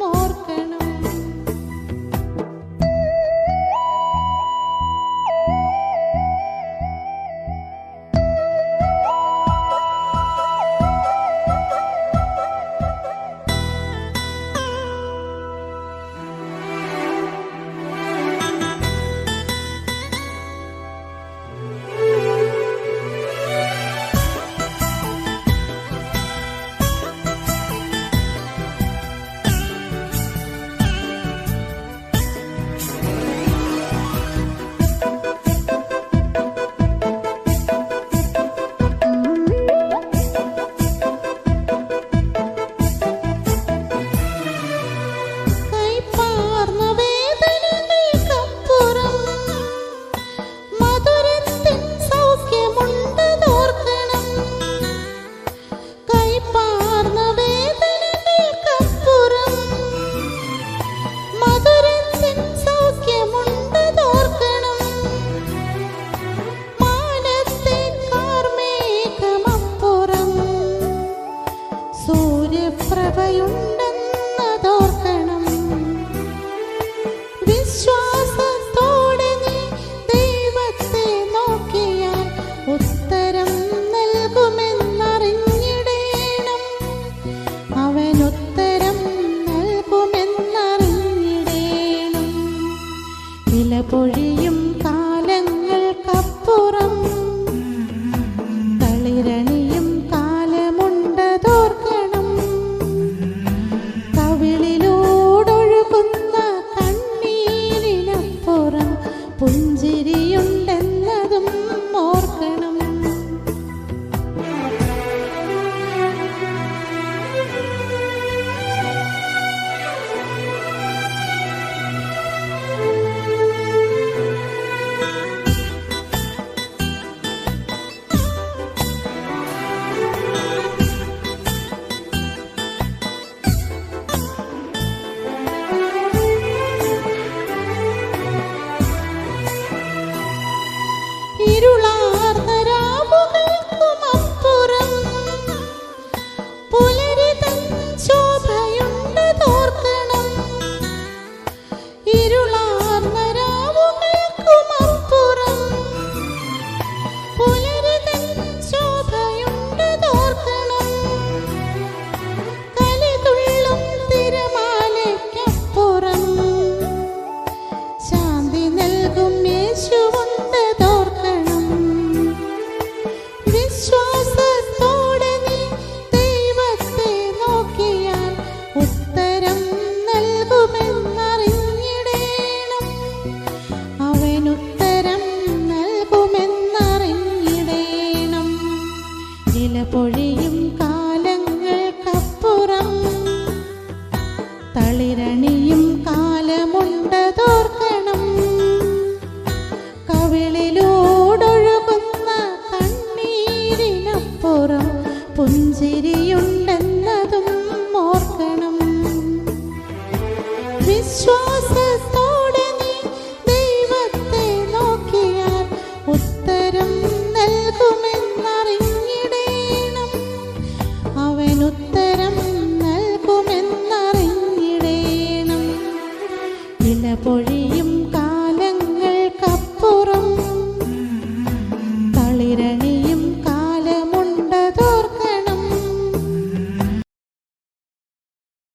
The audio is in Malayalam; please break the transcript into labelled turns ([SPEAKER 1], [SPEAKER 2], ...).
[SPEAKER 1] ഓർക്കണം. സൂര്യപ്രഭയുണ്ടെന്നതോർക്കണം. വിശ്വാസത്തോടെ നീ ദൈവത്തെ നോക്കിയാൽ ഉത്തരം നൽകുമെന്നറിഞ്ഞിടേണം. അവൻ ഉത്തരം നൽകുമെന്നറിഞ്ഞിടേണം. വില പൊഴിയും കാലങ്ങൾക്കപ്പുറം തളിരണിയും കാലമുണ്ടതോർക്കണം. കവിളിലൂടൊഴുകുന്ന കണ്ണീരിനപ്പുറം പുഞ്ചിരിയുണ്ടെന്നതും ഓർക്കണം. ഇരുളാർന്ന രാവുകൾക്കുമപ്പുറം പുലരി തൻ ശോഭയുണ്ടതോർക്കണം. ഇരുളാർന്ന രാവുകൾക്കുമപ്പുറം പുലരി തൻ ശോഭയുണ്ടതോർക്കണം. കലിതുള്ളും തിരമാലയ്ക്കപ്പുറം ശാന്തി നൽകും യേശുവുണ്ടതോർക്കണം. വിശ്വാസത്തോടെ നീ ദൈവത്തെ നോക്കിയാൽ ഉത്തരം നൽകുമെന്നറിഞ്ഞിടേണം. അവൻ ഉത്തരം നൽകുമെന്നറിഞ്ഞിടേണം. ഇല പൊഴിയും കാലങ്ങൾക്കപ്പുറം തളിരണിയും കാലമുണ്ടതോർക്കണം. കവിളിലൂടൊഴുകുന്ന കണ്ണീരിനപ്പുറം പുഞ്ചിരിയുണ്ടെന്നതും ഓർക്കണം. വിശ്വാസം